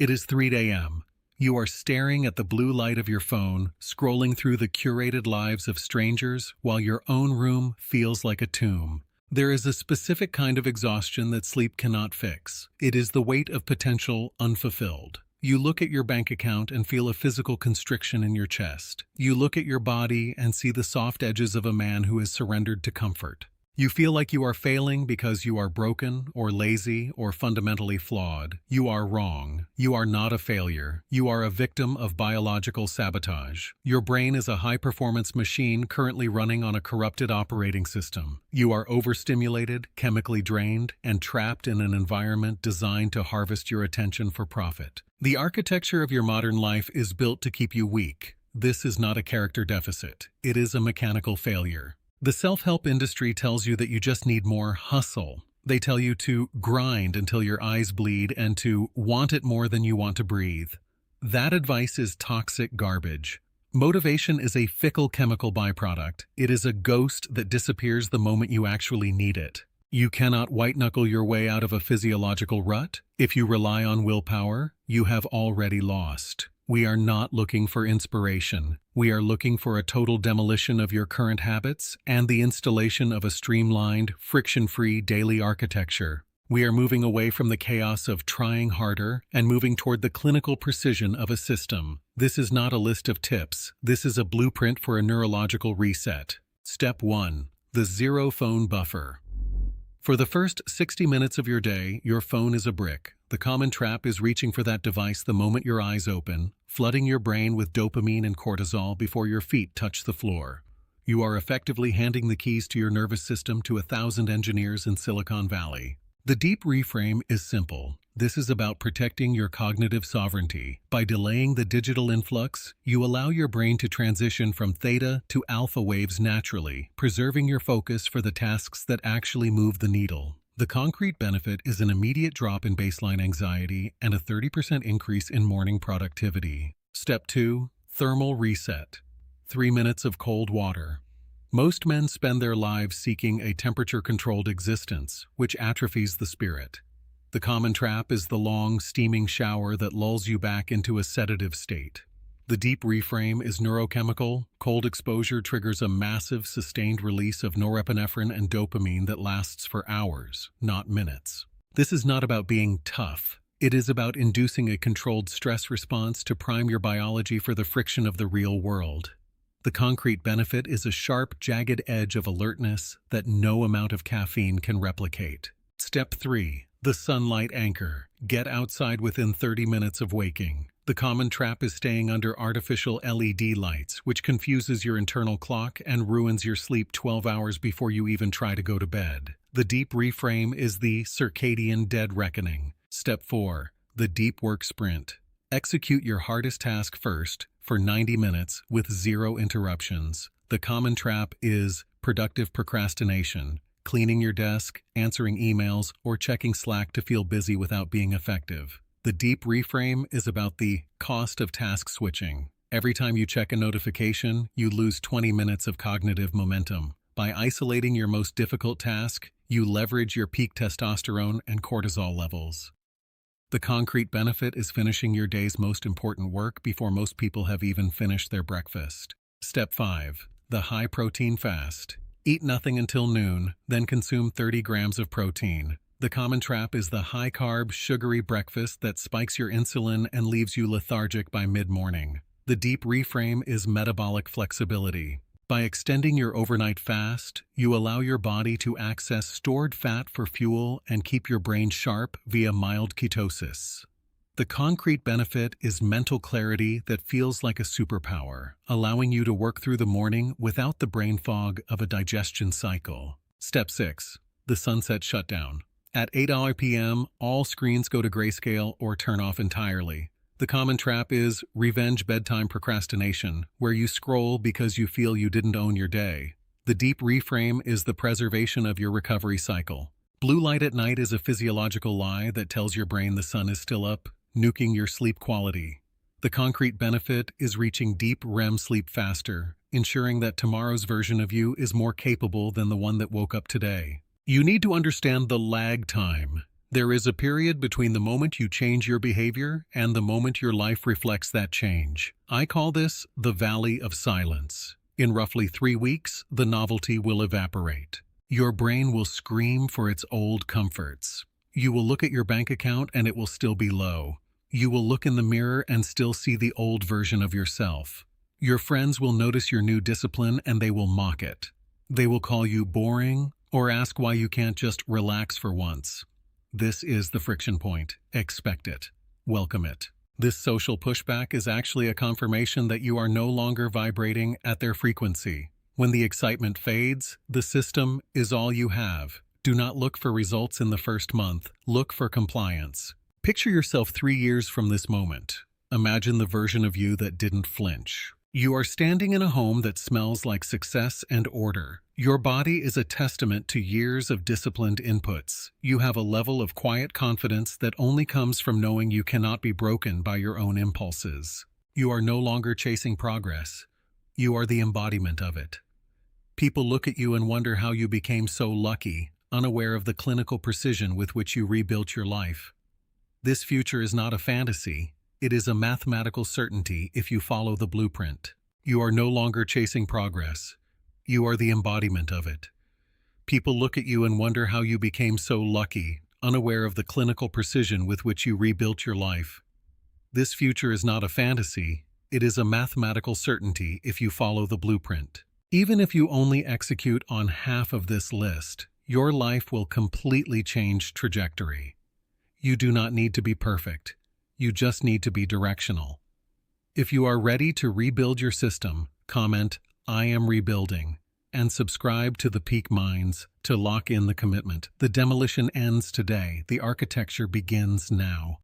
It is 3 a.m. You are staring at the blue light of your phone, scrolling through the curated lives of strangers while your own room feels like a tomb. There is a specific kind of exhaustion that sleep cannot fix. It is the weight of potential unfulfilled. You look at your bank account and feel a physical constriction in your chest. You look at your body and see the soft edges of a man who has surrendered to comfort. You feel like you are failing because you are broken or lazy or fundamentally flawed. You are wrong. You are not a failure. You are a victim of biological sabotage. Your brain is a high-performance machine currently running on a corrupted operating system. You are overstimulated, chemically drained, and trapped in an environment designed to harvest your attention for profit. The architecture of your modern life is built to keep you weak. This is not a character deficit. It is a mechanical failure. The self-help industry tells you that you just need more hustle. They tell you to grind until your eyes bleed and to want it more than you want to breathe. That advice is toxic garbage. Motivation is a fickle chemical byproduct. It is a ghost that disappears the moment you actually need it. You cannot white-knuckle your way out of a physiological rut. If you rely on willpower, you have already lost. We are not looking for inspiration. We are looking for a total demolition of your current habits and the installation of a streamlined, friction-free daily architecture. We are moving away from the chaos of trying harder and moving toward the clinical precision of a system. This is not a list of tips. This is a blueprint for a neurological reset. Step 1. The zero phone buffer. For the first 60 minutes of your day, your phone is a brick. The common trap is reaching for that device the moment your eyes open, flooding your brain with dopamine and cortisol before your feet touch the floor. You are effectively handing the keys to your nervous system to 1,000 engineers in Silicon Valley. The deep reframe is simple. This is about protecting your cognitive sovereignty. By delaying the digital influx, you allow your brain to transition from theta to alpha waves naturally, preserving your focus for the tasks that actually move the needle. The concrete benefit is an immediate drop in baseline anxiety and a 30% increase in morning productivity. Step 2. Thermal reset. 3 minutes of cold water. Most men spend their lives seeking a temperature-controlled existence, which atrophies the spirit. The common trap is the long, steaming shower that lulls you back into a sedative state. The deep reframe is neurochemical. Cold exposure triggers a massive, sustained release of norepinephrine and dopamine that lasts for hours, not minutes. This is not about being tough. It is about inducing a controlled stress response to prime your biology for the friction of the real world. The concrete benefit is a sharp, jagged edge of alertness that no amount of caffeine can replicate. Step 3. The sunlight anchor. Get outside within 30 minutes of waking. The common trap is staying under artificial LED lights, which confuses your internal clock and ruins your sleep 12 hours before you even try to go to bed. The deep reframe is the circadian dead reckoning. Step 4. The deep work sprint. Execute your hardest task first for 90 minutes with zero interruptions. The common trap is productive procrastination. Cleaning your desk, answering emails, or checking Slack to feel busy without being effective. The deep reframe is about the cost of task switching. Every time you check a notification, you lose 20 minutes of cognitive momentum. By isolating your most difficult task, you leverage your peak testosterone and cortisol levels. The concrete benefit is finishing your day's most important work before most people have even finished their breakfast. Step 5. The high-protein fast. Eat nothing until noon, then consume 30 grams of protein. The common trap is the high-carb, sugary breakfast that spikes your insulin and leaves you lethargic by mid-morning. The deep reframe is metabolic flexibility. By extending your overnight fast, you allow your body to access stored fat for fuel and keep your brain sharp via mild ketosis. The concrete benefit is mental clarity that feels like a superpower, allowing you to work through the morning without the brain fog of a digestion cycle. Step 6. The sunset shutdown. At 8 p.m., all screens go to grayscale or turn off entirely. The common trap is revenge bedtime procrastination, where you scroll because you feel you didn't own your day. The deep reframe is the preservation of your recovery cycle. Blue light at night is a physiological lie that tells your brain the sun is still up, nuking your sleep quality. The concrete benefit is reaching deep REM sleep faster, ensuring that tomorrow's version of you is more capable than the one that woke up today. You need to understand the lag time. There is a period between the moment you change your behavior and the moment your life reflects that change. I call this the Valley of Silence. In roughly 3 weeks, the novelty will evaporate. Your brain will scream for its old comforts. You will look at your bank account and it will still be low. You will look in the mirror and still see the old version of yourself. Your friends will notice your new discipline and they will mock it. They will call you boring or ask why you can't just relax for once. This is the friction point. Expect it. Welcome it. This social pushback is actually a confirmation that you are no longer vibrating at their frequency. When the excitement fades, the system is all you have. Do not look for results in the first month. Look for compliance. Picture yourself 3 years from this moment. Imagine the version of you that didn't flinch. You are standing in a home that smells like success and order. Your body is a testament to years of disciplined inputs. You have a level of quiet confidence that only comes from knowing you cannot be broken by your own impulses. You are no longer chasing progress. You are the embodiment of it. People look at you and wonder how you became so lucky, unaware of the clinical precision with which you rebuilt your life. This future is not a fantasy. It is a mathematical certainty if you follow the blueprint. You are no longer chasing progress. You are the embodiment of it. People look at you and wonder how you became so lucky, unaware of the clinical precision with which you rebuilt your life. This future is not a fantasy. It is a mathematical certainty if you follow the blueprint. Even if you only execute on half of this list, your life will completely change trajectory. You do not need to be perfect. You just need to be directional. If you are ready to rebuild your system, comment, "I am rebuilding," and subscribe to the Peak Minds to lock in the commitment. The demolition ends today. The architecture begins now.